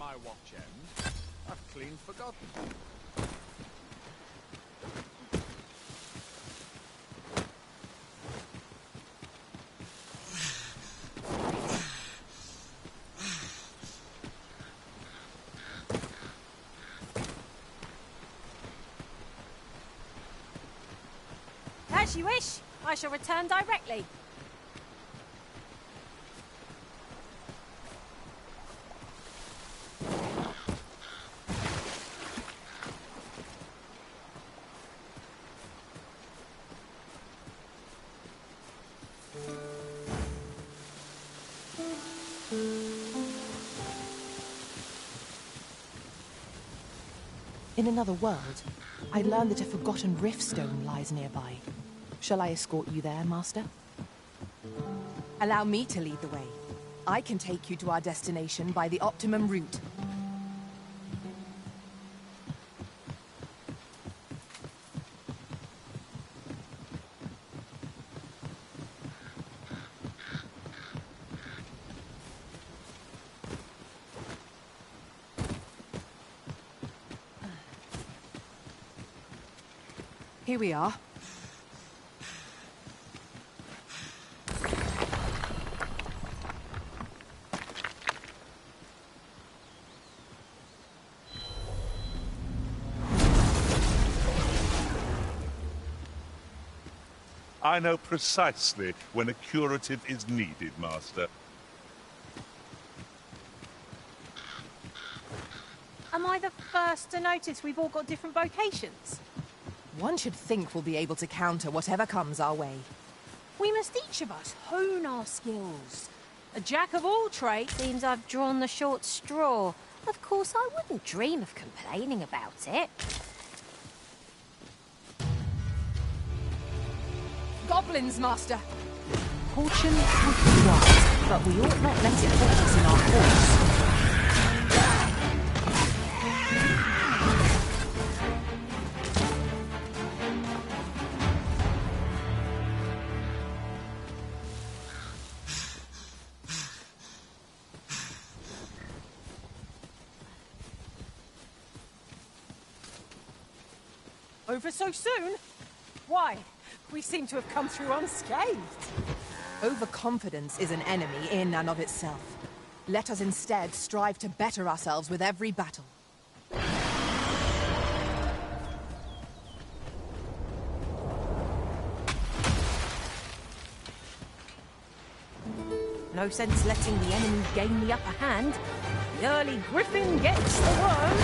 my watch ends, I've clean forgotten. As you wish. I shall return directly. In another world, I learned that a forgotten riftstone lies nearby. Shall I escort you there, Master? Allow me to lead the way. I can take you to our destination by the optimum route. Here we are. I know precisely when a curative is needed, Master. Am I the first to notice we've all got different vocations? One should think we'll be able to counter whatever comes our way. We must each of us hone our skills. A jack of all trades. Seems I've drawn the short straw. Of course, I wouldn't dream of complaining about it. Goblins, Master! Fortune would be wise, but we ought not let it put us in our course. Over so soon? Why? We seem to have come through unscathed. Overconfidence is an enemy in and of itself. Let us instead strive to better ourselves with every battle. No sense letting the enemy gain the upper hand. The early griffin gets the worm.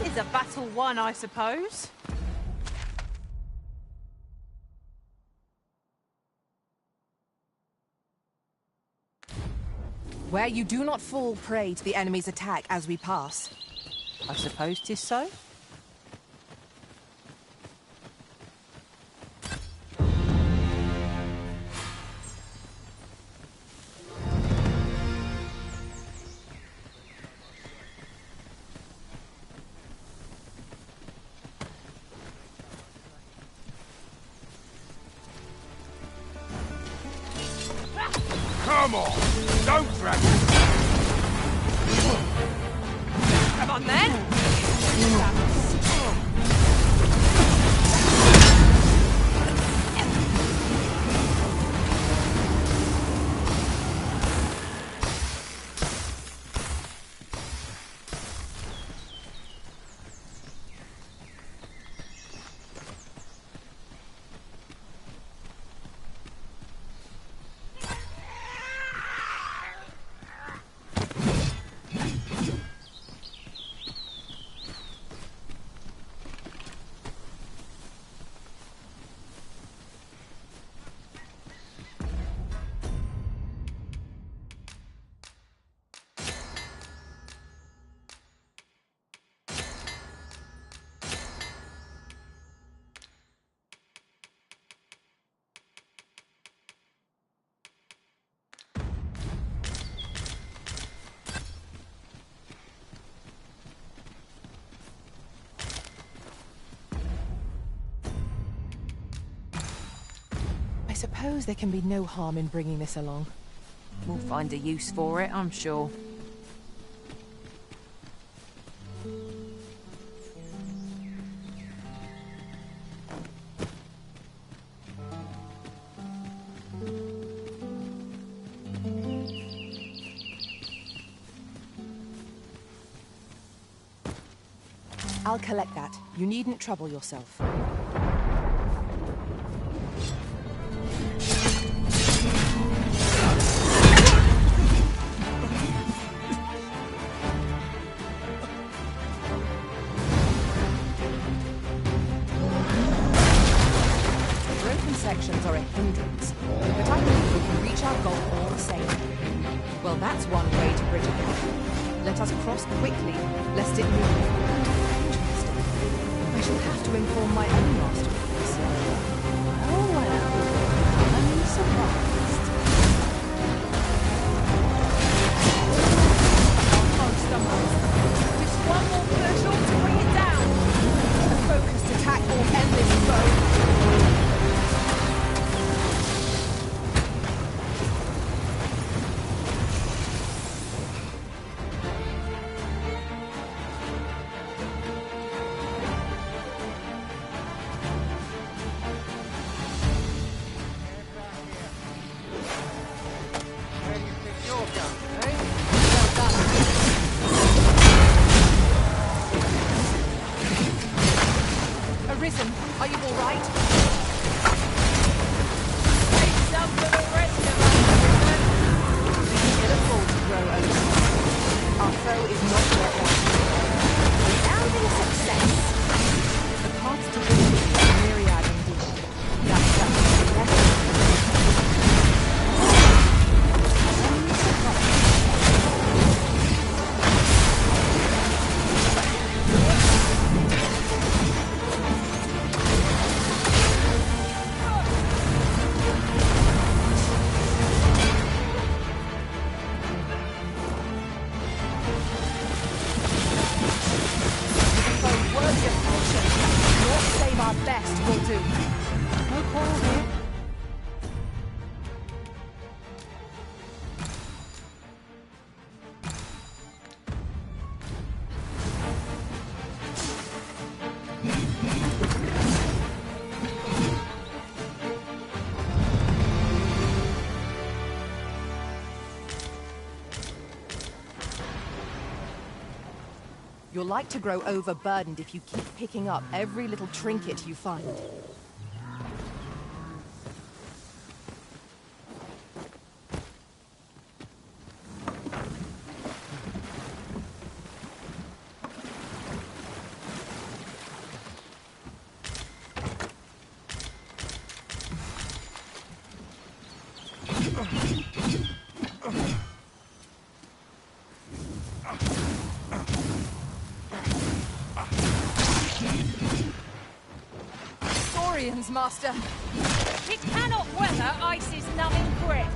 Is a battle won, I suppose. Where you do not fall prey to the enemy's attack as we pass. I suppose 'tis so. Come on! Don't drag me! Come on then! I suppose there can be no harm in bringing this along. We'll find a use for it, I'm sure. I'll collect that. You needn't trouble yourself. Broken sections are a hindrance, but I think we can reach our goal all the same. Well, that's one way to bridge a gap. Let us cross quickly, lest it move. Interesting. I shall have to inform my own master of this. Oh well, I'm surprised. Monster master. Just one more push on to bring it down. A focused attack will end this foe. Arisen, are you all right? Save some for the rest of us, Arisen. We can get a fall to grow over. Our foe is not yet out. Resounding success. The path to victory is myriad indeed. That's our best will do. No quarrel here. You're like to grow overburdened if you keep picking up every little trinket you find. Master. It cannot weather ice's numbing grip.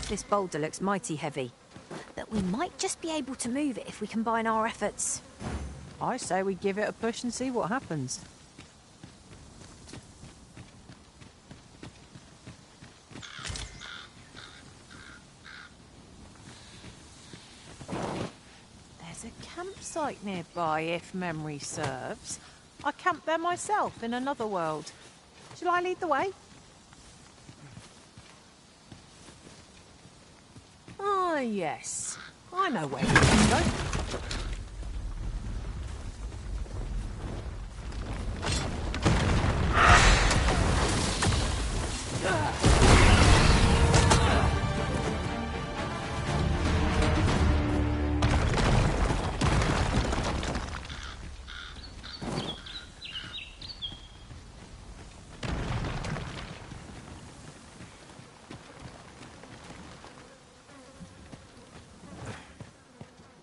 This boulder looks mighty heavy. But we might just be able to move it if we combine our efforts. I say we give it a push and see what happens. There's a campsite nearby, if memory serves. I camped there myself in another world. Shall I lead the way? Ah, yes. I know where we can go.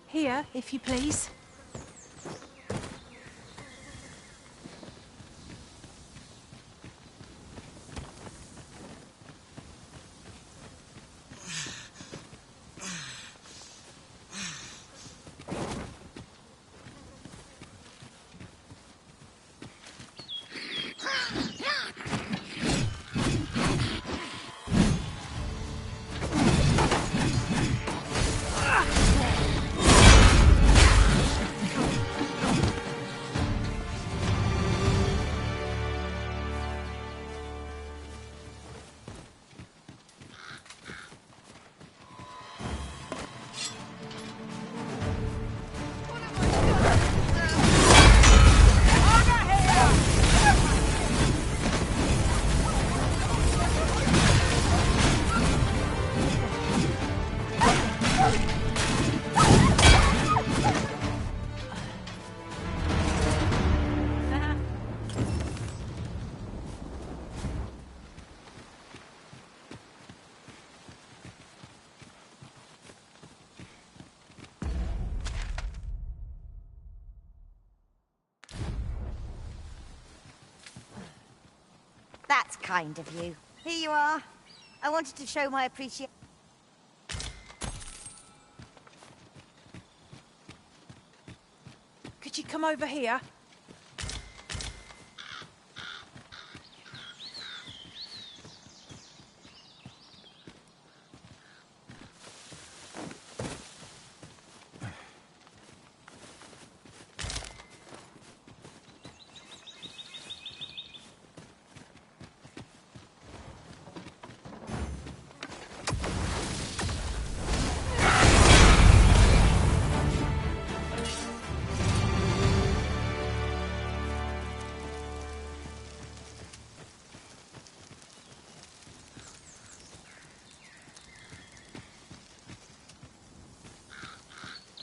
Here, if you please. That's kind of you. Here you are. I wanted to show my appreciation. Could you come over here?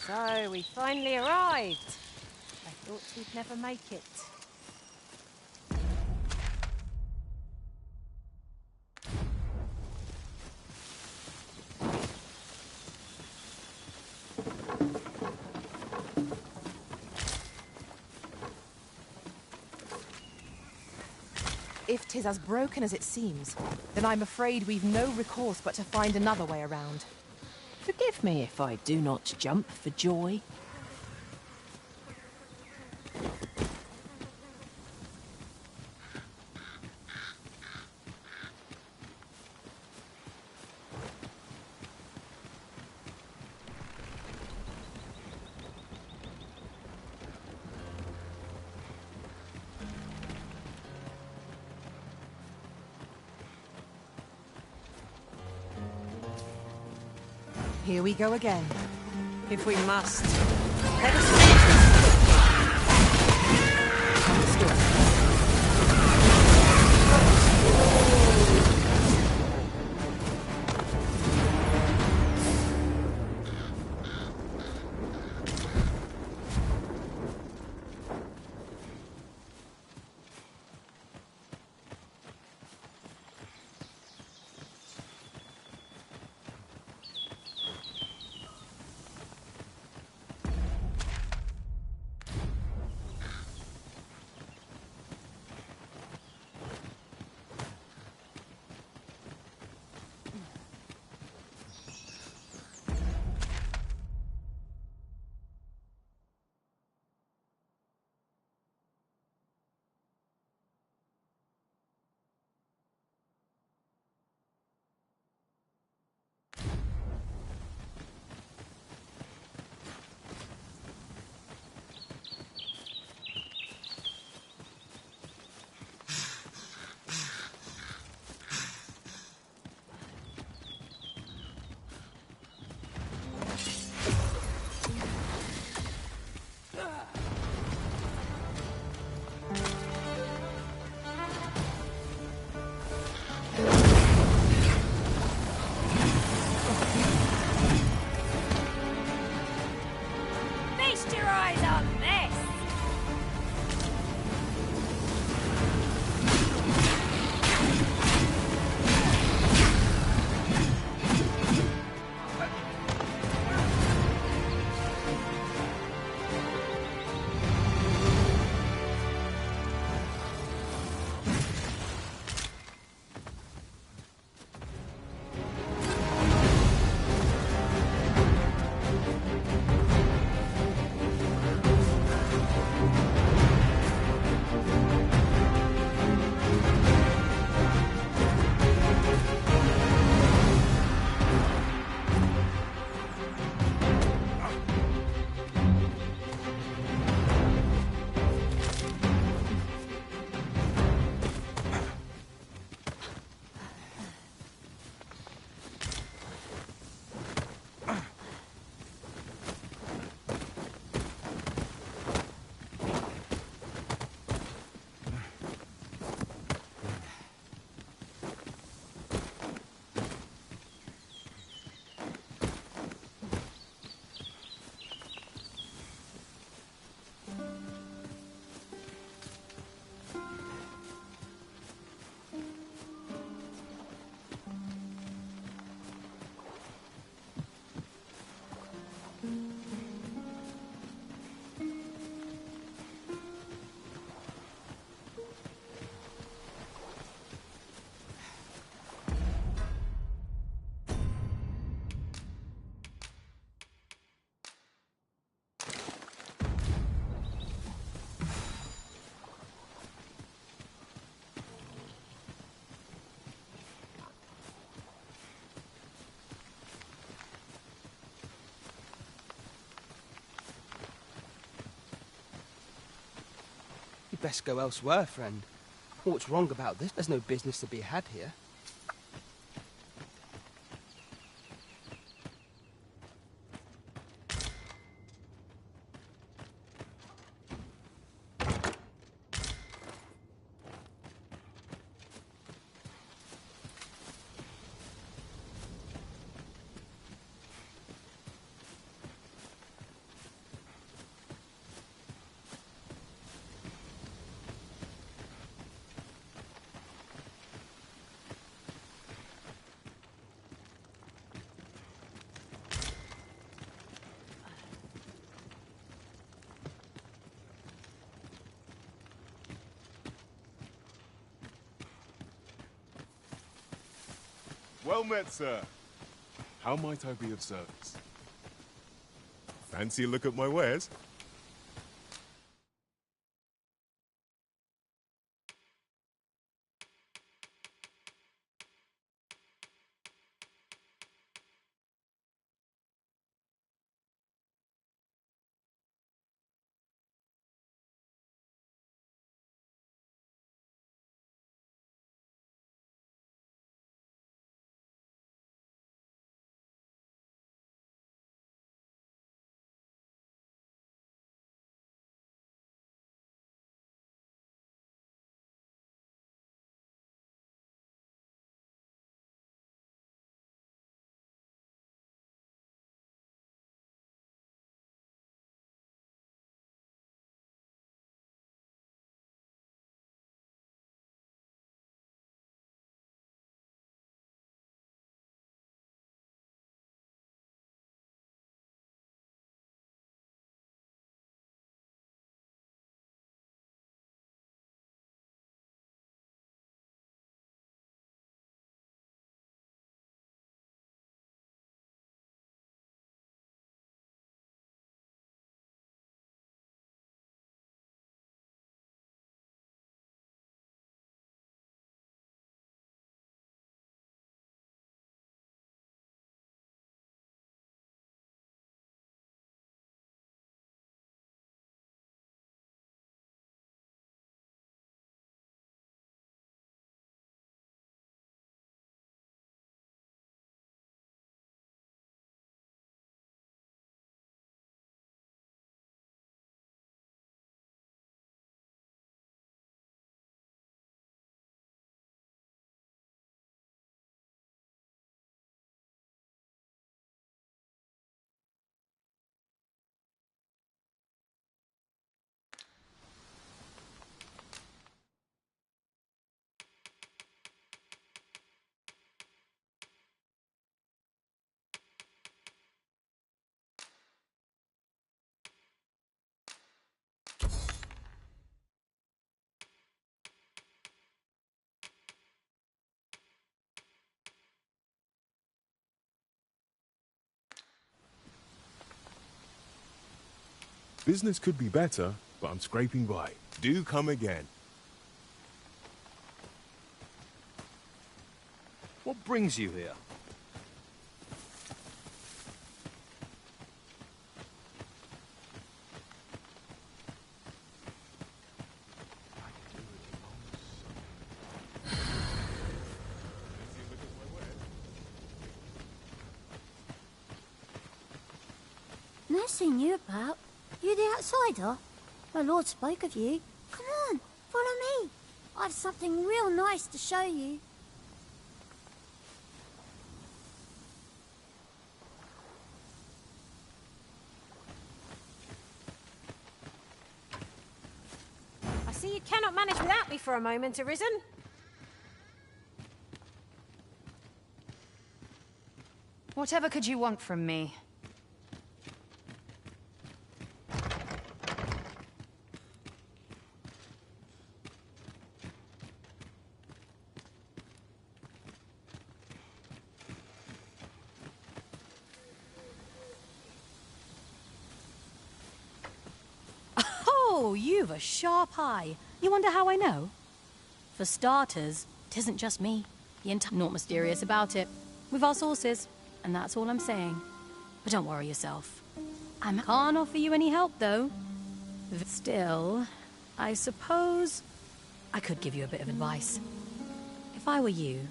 So, we finally arrived. I thought we'd never make it. If 'tis as broken as it seems, then I'm afraid we've no recourse but to find another way around. Forgive me if I do not jump for joy. Here we go again. If we must. Let us Feast your eyes on this! You'd best go elsewhere, friend. What's wrong about this? There's no business to be had here. Well met, sir. How might I be of service? Fancy a look at my wares? Business could be better, but I'm scraping by. Do come again. What brings you here? Never seen you about. You the outsider? My lord spoke of you. Come on, follow me. I've something real nice to show you. I see you cannot manage without me for a moment, Arisen. Whatever could you want from me? Oh, you've a sharp eye. You wonder how I know? For starters, 'tisn't just me. Not mysterious about it. We've our sources, and that's all I'm saying. But don't worry yourself. I can't offer you any help, though. Still, I suppose I could give you a bit of advice. If I were you,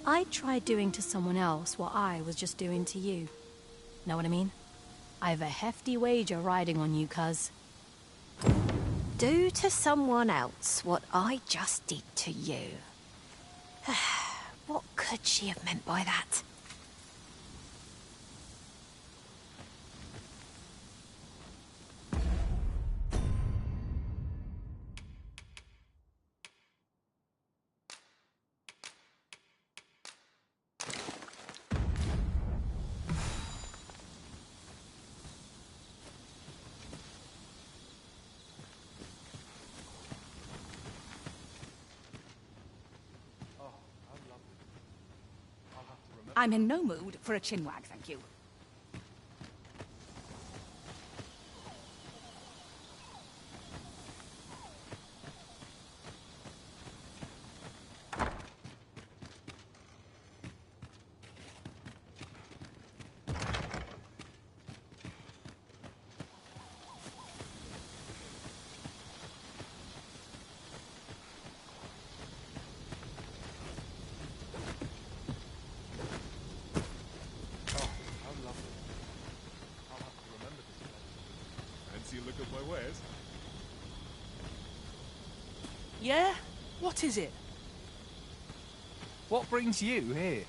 I'd try doing to someone else what I was just doing to you. Know what I mean? I've a hefty wager riding on you, cuz. Do to someone else what I just did to you. What could she have meant by that? I'm in no mood for a chinwag, thank you. Fancy a look at my wares? Yeah? What is it? What brings you here?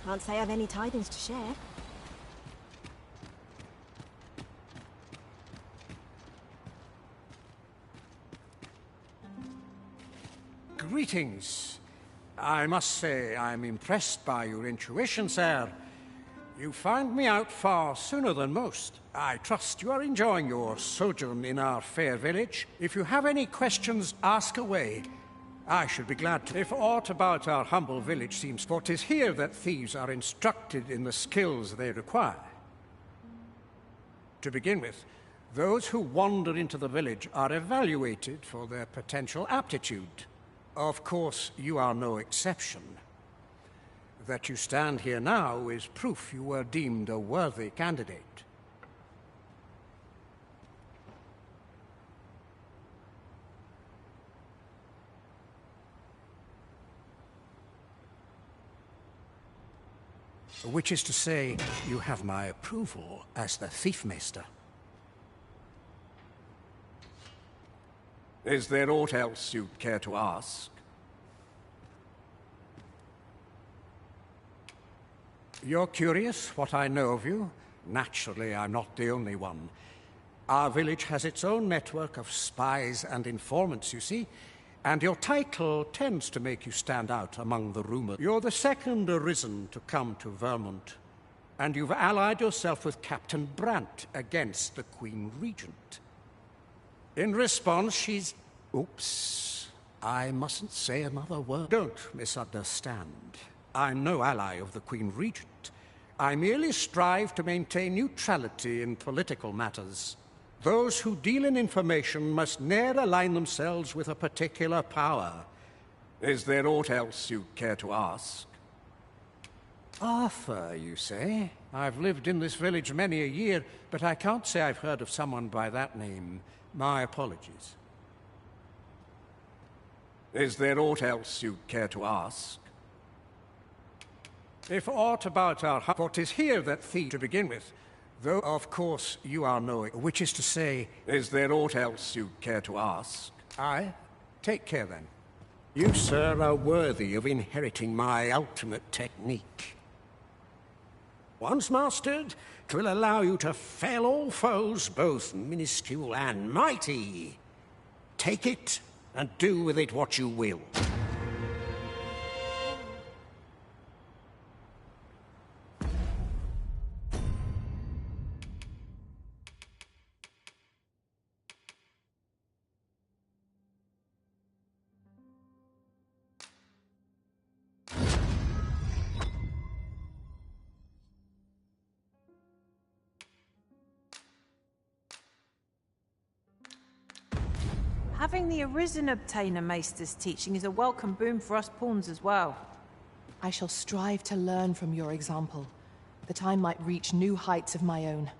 Can't say I've any tidings to share. Greetings. I must say I'm impressed by your intuition, sir. You found me out far sooner than most. I trust you are enjoying your sojourn in our fair village. If you have any questions, ask away. I should be glad to. If aught about our humble village seems, for 'tis here that thieves are instructed in the skills they require. To begin with, those who wander into the village are evaluated for their potential aptitude. Of course, you are no exception. That you stand here now is proof you were deemed a worthy candidate. Which is to say, you have my approval as the Thiefmeister. Is there aught else you'd care to ask? You're curious what I know of you? Naturally, I'm not the only one. Our village has its own network of spies and informants, you see, and your title tends to make you stand out among the rumors. You're the second arisen to come to Vermont, and you've allied yourself with Captain Brant against the Queen Regent. In response, she's... Oops. I mustn't say another word. Don't misunderstand. I'm no ally of the Queen Regent. I merely strive to maintain neutrality in political matters. Those who deal in information must ne'er align themselves with a particular power. Is there aught else you care to ask? Arthur, you say? I've lived in this village many a year, but I can't say I've heard of someone by that name. My apologies. Is there aught else you care to ask? If aught about our... For 'tis here that thieves to begin with. Though, of course, you are knowing, which is to say... Is there aught else you care to ask? Aye. Take care, then. You, sir, are worthy of inheriting my ultimate technique. Once mastered, 'twill allow you to fell all foes, both minuscule and mighty. Take it, and do with it what you will. Having the Arisen obtain a Maester's teaching is a welcome boon for us pawns as well. I shall strive to learn from your example, that I might reach new heights of my own.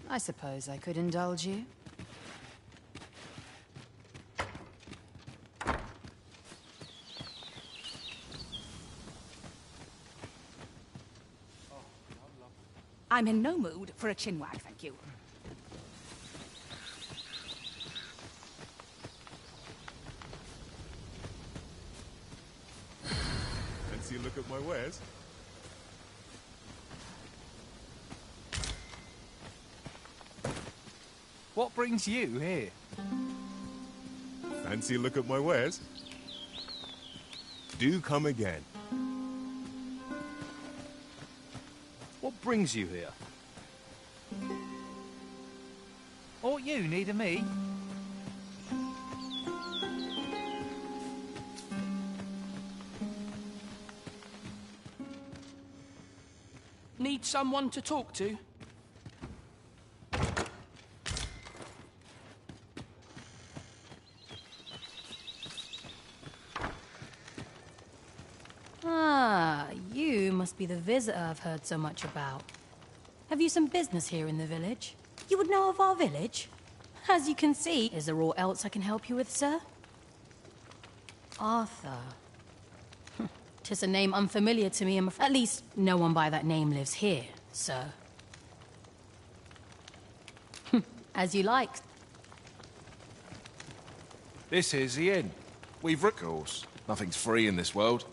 I suppose I could indulge you. I'm in no mood for a chinwag, thank you. Fancy a look at my wares? What brings you here? Fancy a look at my wares? Do come again. What brings you here? Ought you needing me? Need need someone to talk to? Ah, you must be the visitor I've heard so much about. Have you some business here in the village? You would know of our village? As you can see, is there aught else I can help you with, sir? Arthur. 'Tis a name unfamiliar to me, at least no one by that name lives here, sir. As you like. This is the inn. We've of course. Nothing's free in this world.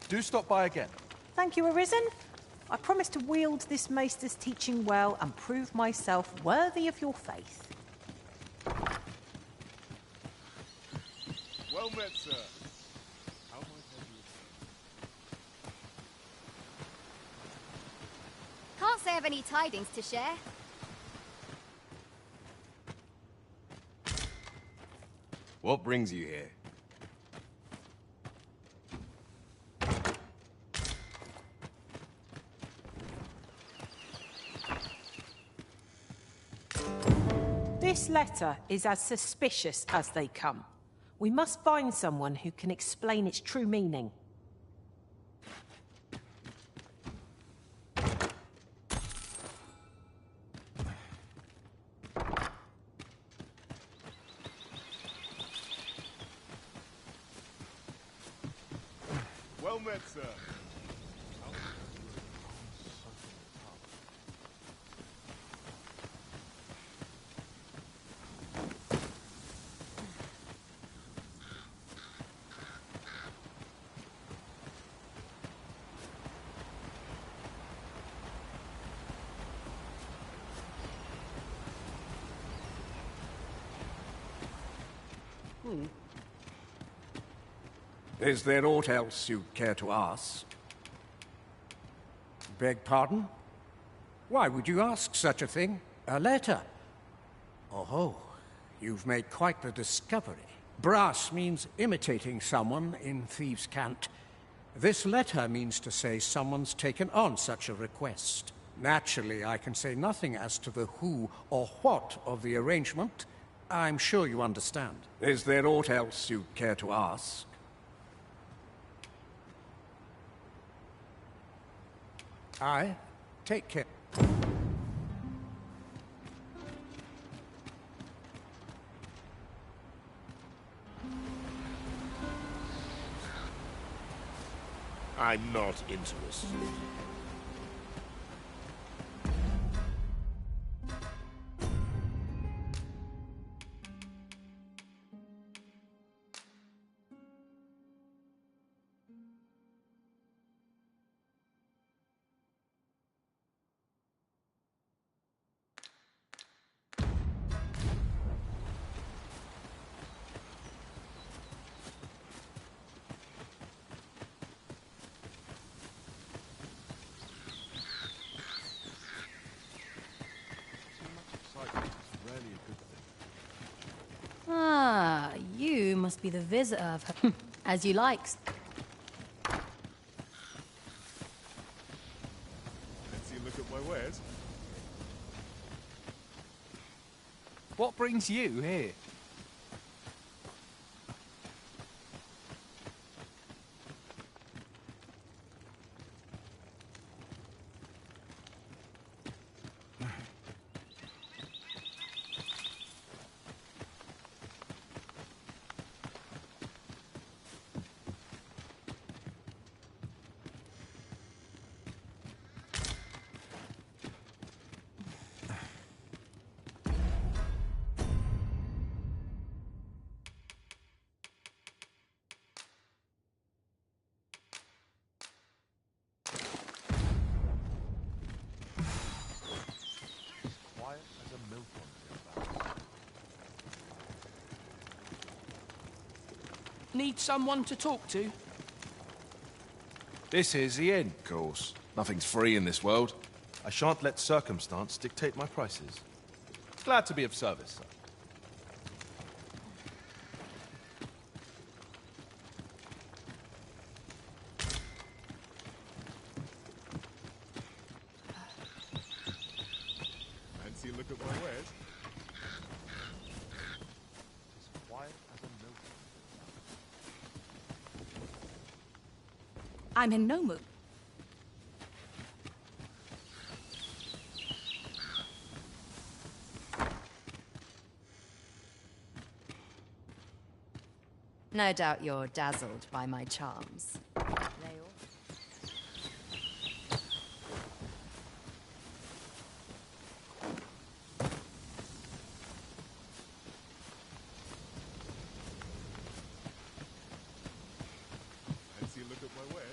Do stop by again. Thank you, Arisen. I promise to wield this maester's teaching well and prove myself worthy of your faith. Well met, sir. How might I help you? Can't say I've any tidings to share. What brings you here? This letter is as suspicious as they come. We must find someone who can explain its true meaning. Well met, sir. Is there aught else you'd care to ask? Beg pardon? Why would you ask such a thing? A letter? Oh, you've made quite the discovery. Brass means imitating someone in thieves' cant. This letter means to say someone's taken on such a request. Naturally, I can say nothing as to the who or what of the arrangement. I'm sure you understand. Is there aught else you'd care to ask? Aye, take care. I'm not interested. Ah, you must be the visitor of her. As you like. Fancy a look at my wares? What brings you here? Need someone to talk to? This is the inn, of course. Nothing's free in this world. I shan't let circumstance dictate my prices. Glad to be of service, sir. Fancy a look at my wares? As quiet as a milk. I'm in no mood. No doubt you're dazzled by my charms. Fancy a look at my wares?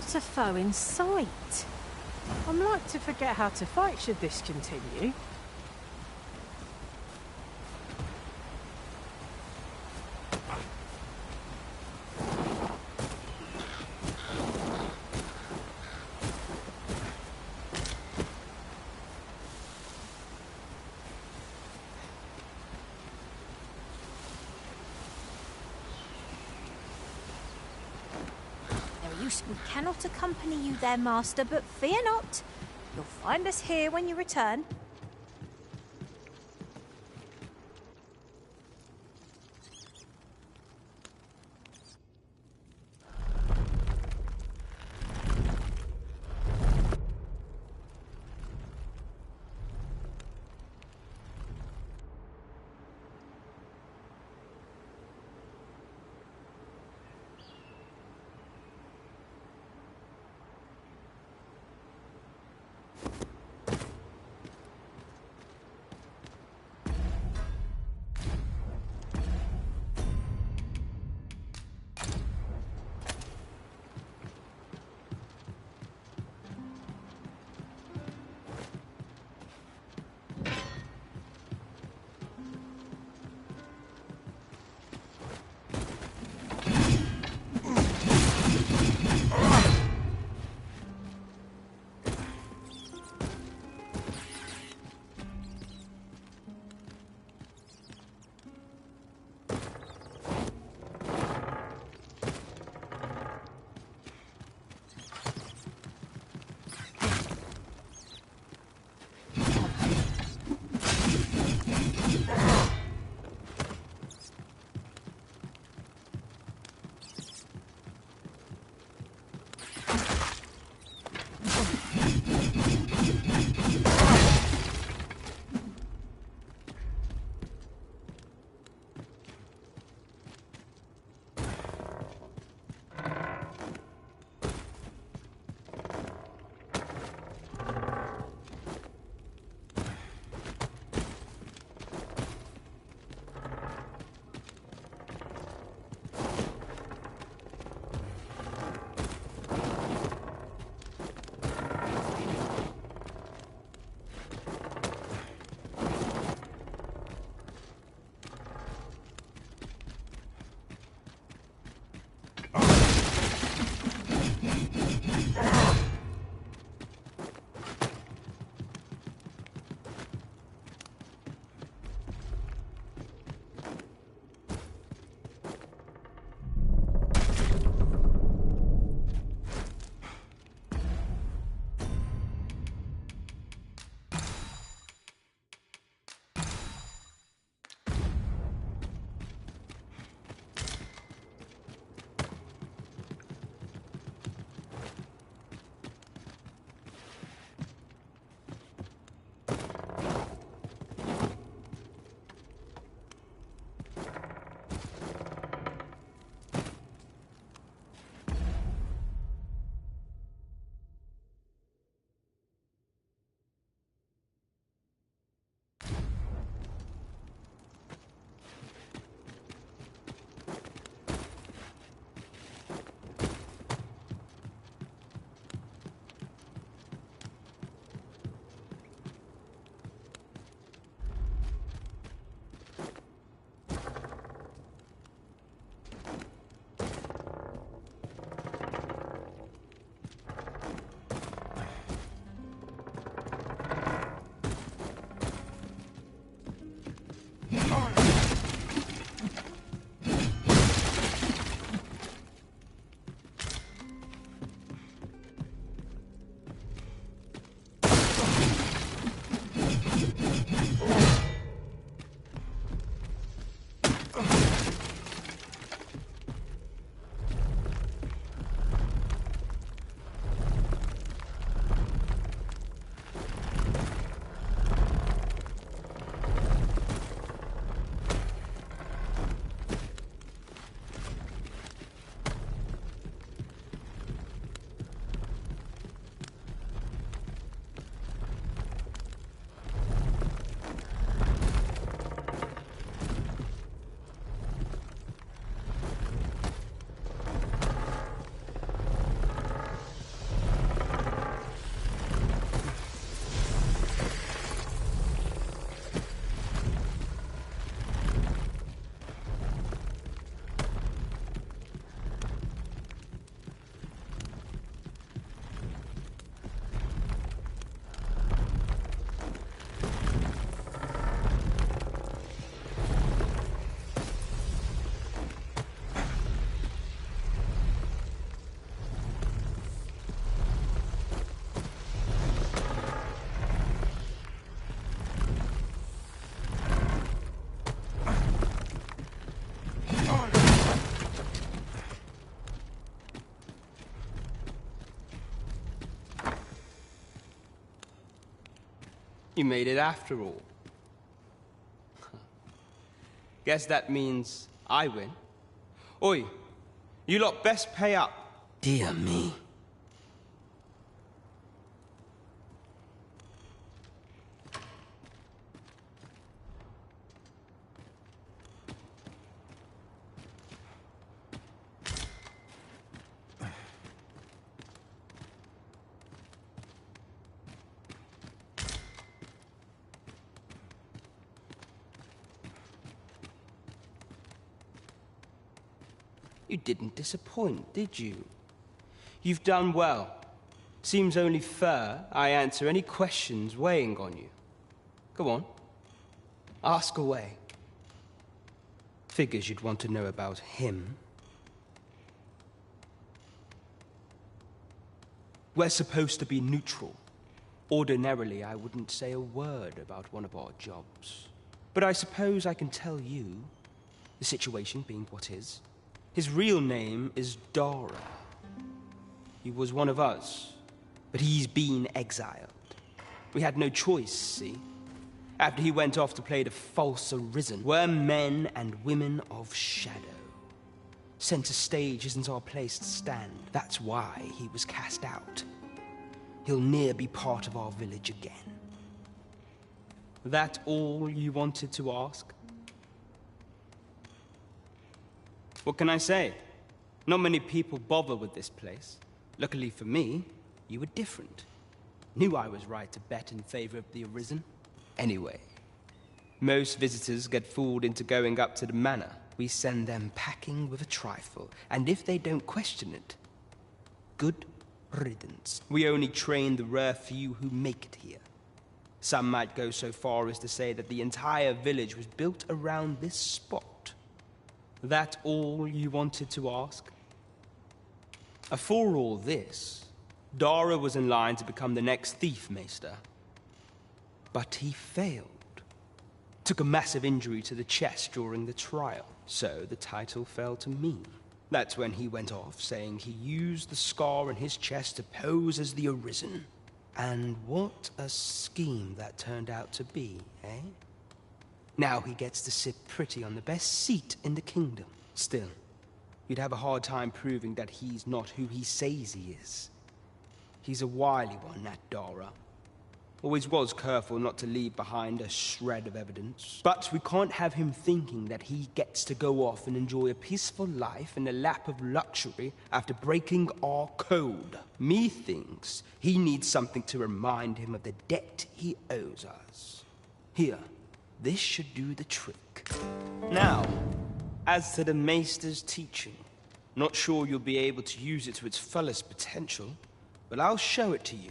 Not a foe in sight. I'm like to forget how to fight should this continue. We cannot accompany you there, Master, but fear not. You'll find us here when you return. You made it after all. Guess that means I win. Oi, you lot best pay up. Dear me. You didn't disappoint, did you? You've done well. Seems only fair I answer any questions weighing on you. Go on. Ask away. Figures you'd want to know about him. We're supposed to be neutral. Ordinarily, I wouldn't say a word about one of our jobs. But I suppose I can tell you, the situation being what is. His real name is Dara. He was one of us, but he's been exiled. We had no choice, see? After he went off to play the false arisen, we're men and women of shadow. Center stage isn't our place to stand. That's why he was cast out. He'll ne'er be part of our village again. That all you wanted to ask? What can I say? Not many people bother with this place. Luckily for me, you were different. Knew I was right to bet in favor of the Arisen. Anyway, most visitors get fooled into going up to the manor. We send them packing with a trifle, and if they don't question it, good riddance. We only train the rare few who make it here. Some might go so far as to say that the entire village was built around this spot. That all you wanted to ask? For all this, Dara was in line to become the next thief maester. But he failed. Took a massive injury to the chest during the trial, so the title fell to me. That's when he went off, saying he used the scar in his chest to pose as the Arisen. And what a scheme that turned out to be, eh? Now he gets to sit pretty on the best seat in the kingdom. Still, you'd have a hard time proving that he's not who he says he is. He's a wily one, that Dara. Always was careful not to leave behind a shred of evidence. But we can't have him thinking that he gets to go off and enjoy a peaceful life in a lap of luxury after breaking our code. Methinks he needs something to remind him of the debt he owes us. Here. This should do the trick. Now, as to the Maester's teaching, not sure you'll be able to use it to its fullest potential, but I'll show it to you.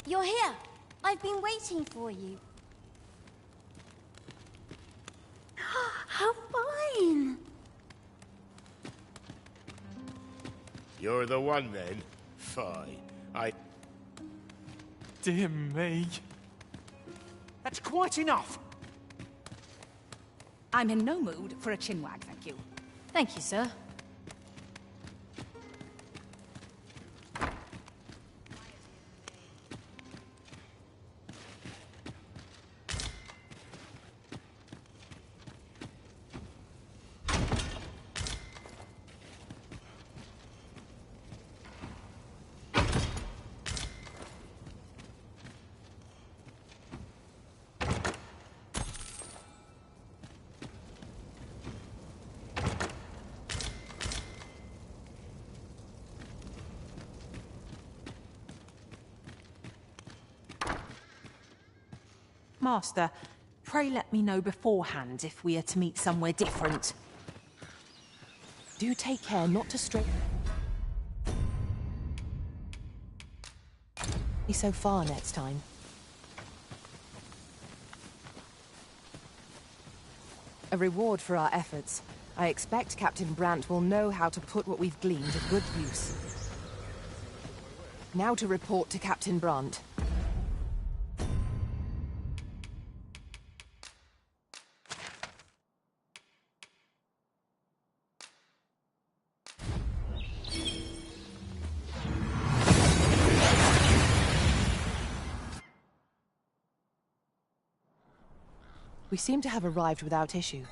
You're here. I've been waiting for you. How fine! You're the one, then? Fine. Dear me. That's quite enough. I'm in no mood for a chinwag, thank you. Thank you, sir. Master, Pray let me know beforehand if we are to meet somewhere different. Do take care not to stray so far next time. A reward for our efforts. I expect Captain Brandt will know how to put what we've gleaned to good use. Now to report to Captain Brandt. We seem to have arrived without issue.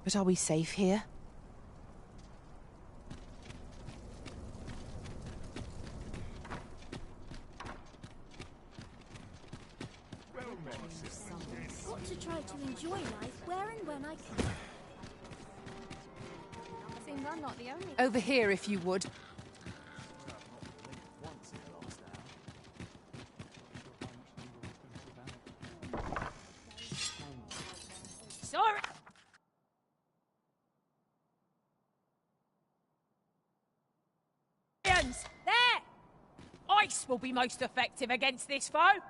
But are we safe here? Got to try to enjoy life where and when I can. Seems I'm not the only. Over here, if you would. Sorry! There! Ice will be most effective against this foe.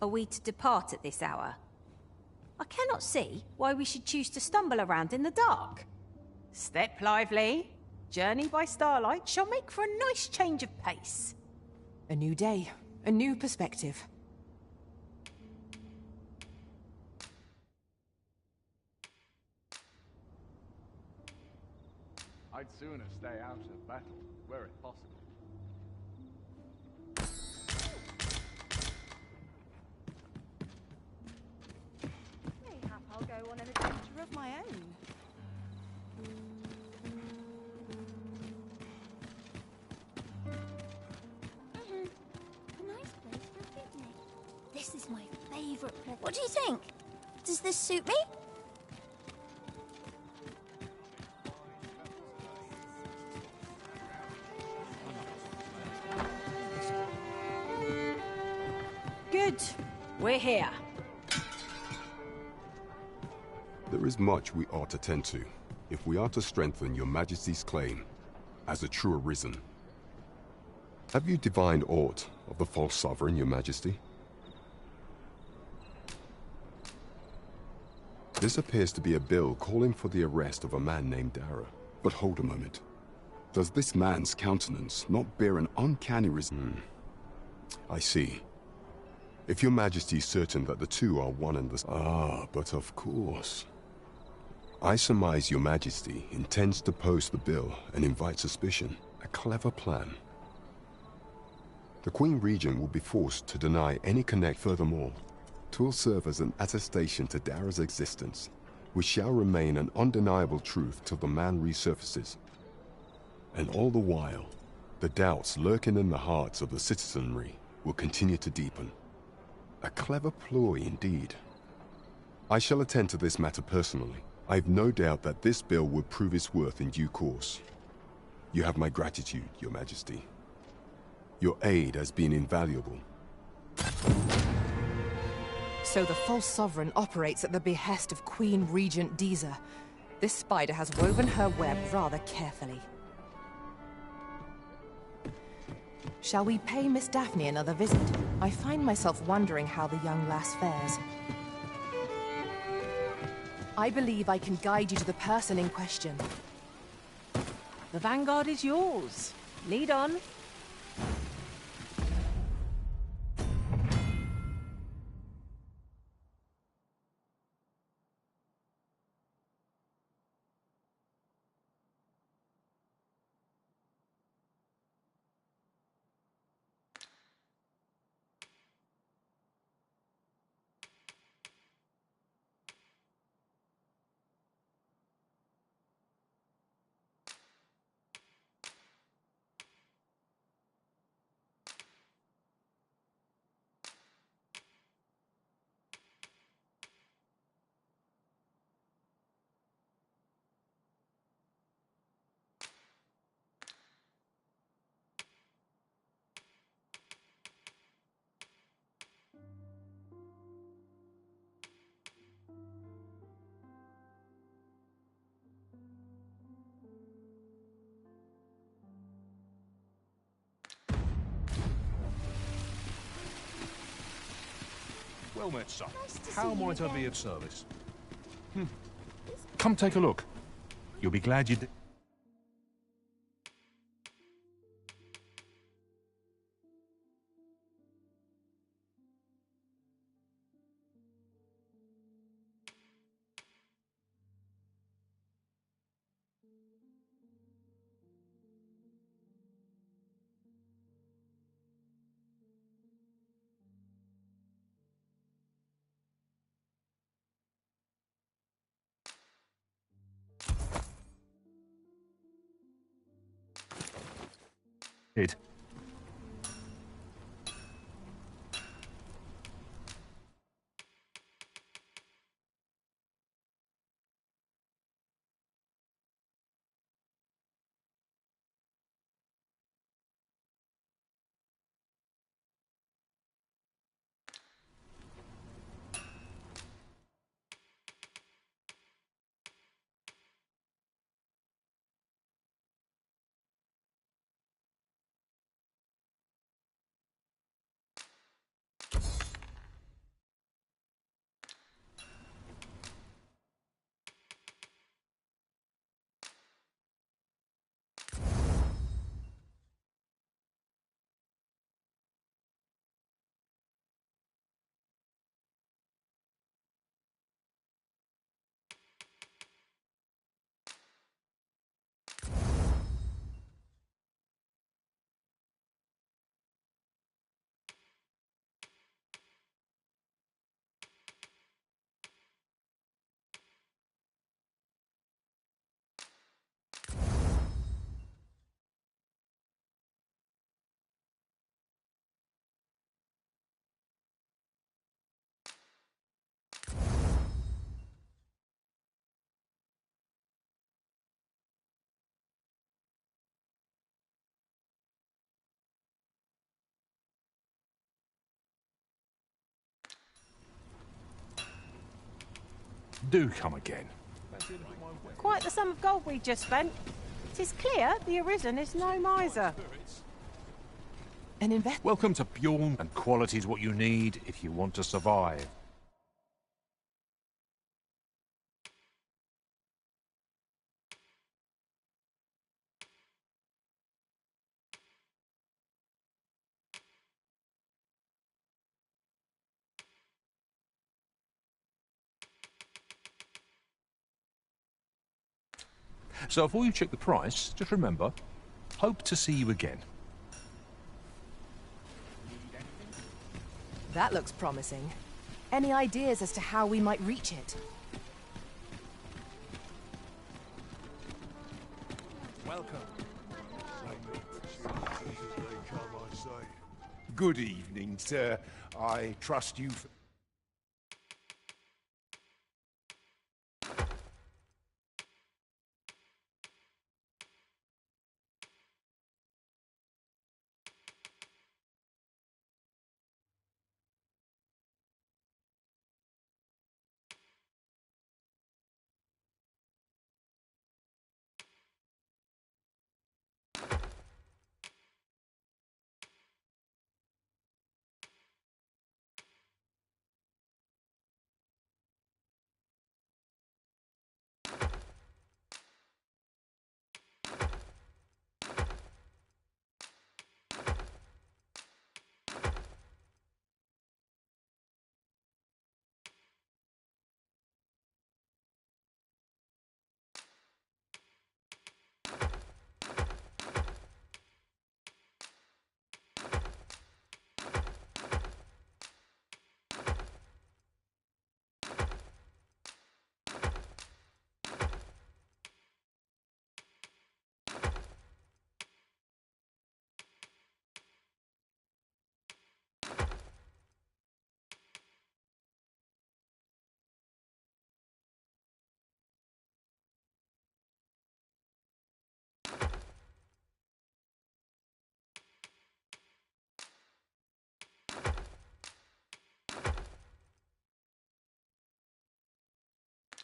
Are we to depart at this hour? I cannot see why we should choose to stumble around in the dark. Step lively. Journey by starlight shall make for a nice change of pace. A new day, a new perspective. I'd sooner stay out of battle, were it possible. Mayhap I'll go on an adventure of my own. A nice place for a picnic. This is my favourite place. What do you think? Does this suit me? Good. We're here. There is much we ought to tend to, if we are to strengthen your Majesty's claim as a true Arisen. Have you divined aught of the false sovereign, your Majesty? This appears to be a bill calling for the arrest of a man named Dara. But hold a moment. Does this man's countenance not bear an uncanny I see. If your Majesty is certain that the two are one and the same. Ah, but of course. I surmise your Majesty intends to post the bill and invite suspicion. A clever plan. The Queen Regent will be forced to deny any connect. Furthermore, 'twill serve as an attestation to Dara's existence, which shall remain an undeniable truth till the man resurfaces. And all the while, The doubts lurking in the hearts of the citizenry will continue to deepen. A clever ploy indeed. I shall attend to this matter personally. I've no doubt that this bill will prove its worth in due course. You have my gratitude, Your Majesty. Your aid has been invaluable. So the false sovereign operates at the behest of Queen Regent Deezer. This spider has woven her web rather carefully. Shall we pay Miss Daphne another visit? I find myself wondering how the young lass fares. I believe I can guide you to the person in question. The vanguard is yours. Lead on. Well met, son. How might I be of service? Come take a look. You'll be glad you did. It. Do come again. Quite the sum of gold we just spent. It is clear the Arisen is no miser. Welcome to Bjorn, and quality is what you need if you want to survive. So before you check the price, just remember, hope to see you again. That looks promising. Any ideas as to how we might reach it? Welcome. Good evening, sir. I trust you've...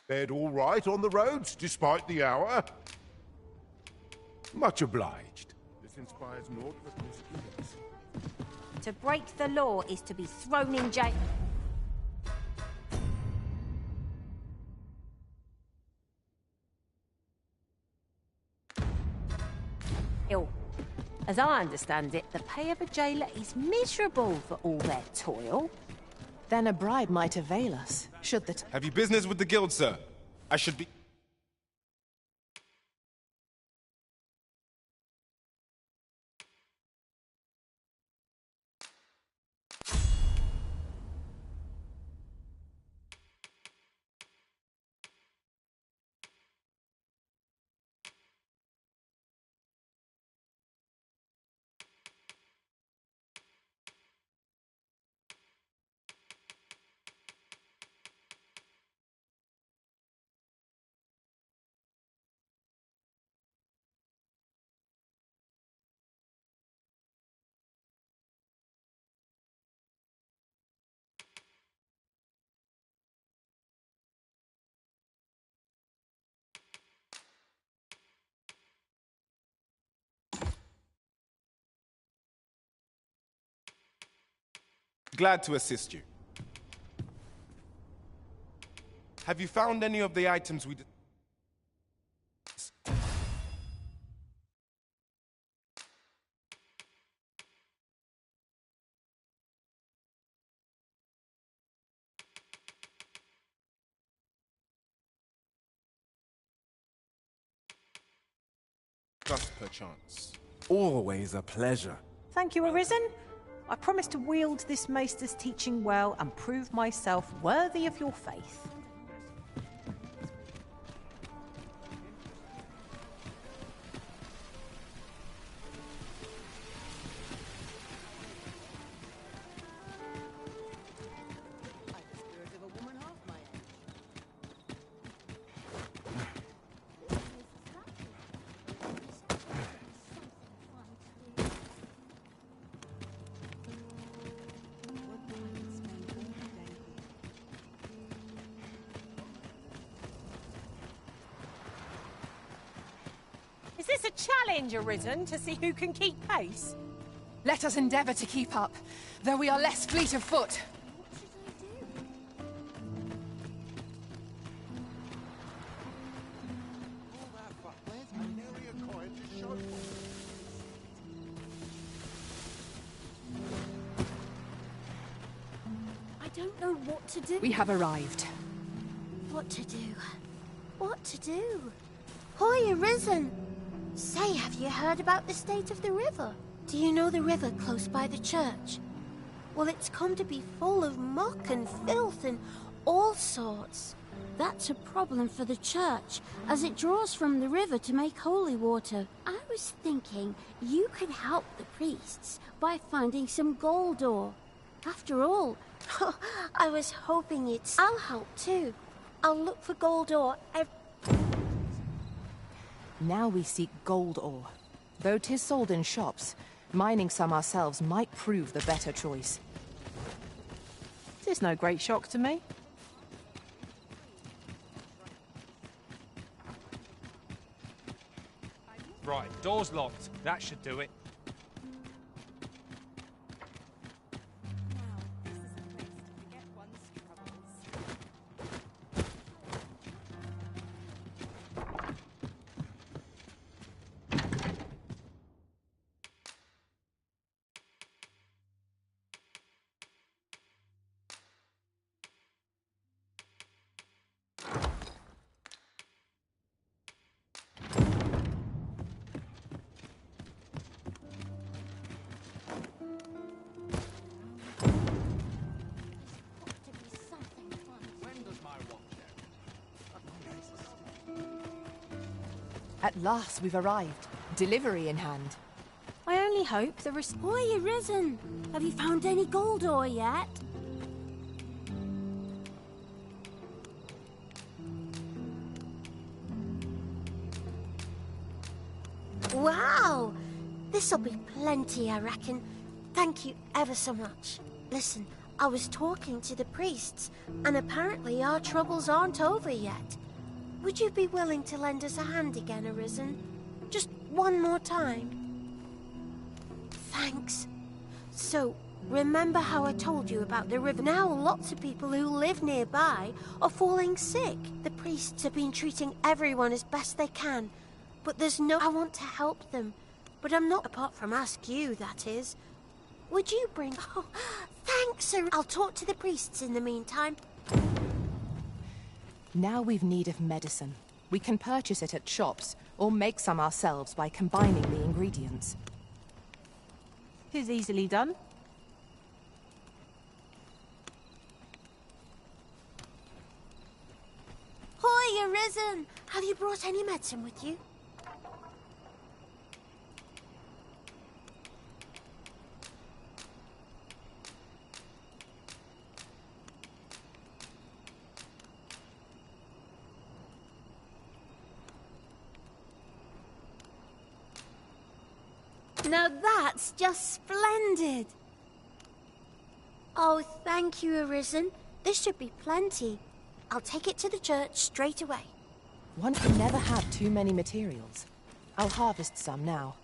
Bed all right on the roads, despite the hour? Much obliged. This inspires naught but misgivings. To break the law is to be thrown in jail. As I understand it, the pay of a jailer is miserable for all their toil. Then a bribe might avail us, should the... Have you business with the guild, sir? I should be... Glad to assist you. Have you found any of the items we... Just perchance. Always a pleasure. Thank you, Arisen. I promise to wield this maester's teaching well and prove myself worthy of your faith. Is this a challenge, Arisen, to see who can keep pace? Let us endeavour to keep up, though we are less fleet of foot. I don't know what to do. We have arrived. What to do? What to do? Hoy, Arisen! Say, have you heard about the state of the river? Do you know the river close by the church? Well, it's come to be full of muck and filth and all sorts. That's a problem for the church, as it draws from the river to make holy water. I was thinking you could help the priests by finding some gold ore. After all, I was hoping I'll help too. I'll look for gold ore Now we seek gold ore. Though 'tis sold in shops, mining some ourselves might prove the better choice. It's no great shock to me. Right, door's locked. That should do it. At last we've arrived. Delivery in hand. I only hope the Oi, Arisen! Have you found any gold ore yet? Wow! This'll be plenty, I reckon. Thank you ever so much. Listen, I was talking to the priests, and apparently our troubles aren't over yet. Would you be willing to lend us a hand again, Arisen? Just one more time? Thanks. So, remember how I told you about the river? Now lots of people who live nearby are falling sick. The priests have been treating everyone as best they can, but there's no... I want to help them, but I'm not... Apart from ask you, that is. Would you bring... Oh, thanks, sir. I'll talk to the priests in the meantime. Now we've need of medicine. We can purchase it at shops, or make some ourselves by combining the ingredients. 'Tis easily done. Hoy, Arisen! Have you brought any medicine with you? Now that's just splendid! Oh, thank you, Arisen. This should be plenty. I'll take it to the church straight away. One can never have too many materials. I'll harvest some now.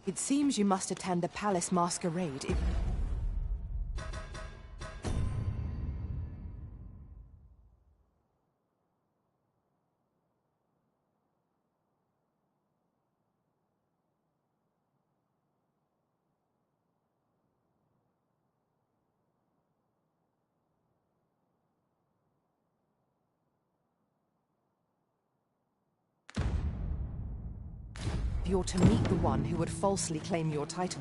It seems you must attend the palace masquerade if... You're to meet the one who would falsely claim your title.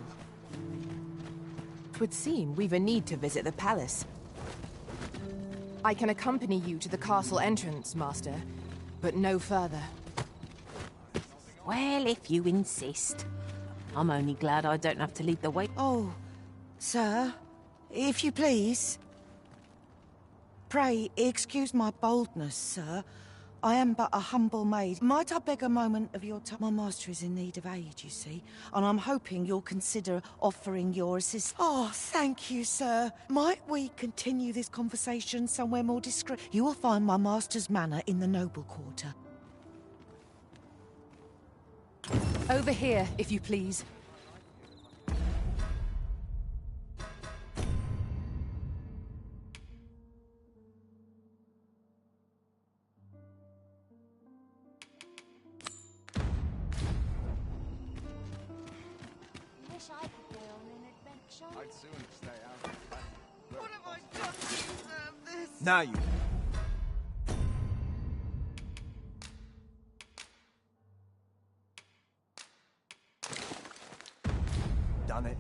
'Twould seem we've a need to visit the palace. I can accompany you to the castle entrance, Master, but no further. Well, if you insist. I'm only glad I don't have to lead the way. Oh, sir, if you please. Pray, excuse my boldness, sir. I am but a humble maid. Might I beg a moment of your time? My master is in need of aid, you see, and I'm hoping you'll consider offering your assistance. Oh, thank you, sir. Might we continue this conversation somewhere more discreet? You will find my master's manor in the noble quarter. Over here, if you please. Wish I could go on an adventure. I'd sooner stay out of battle. What have I done to deserve this? Now you. Done it.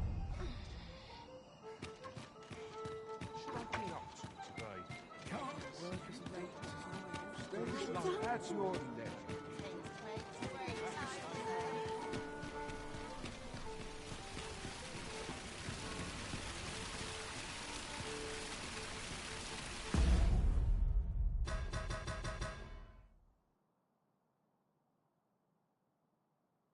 That's your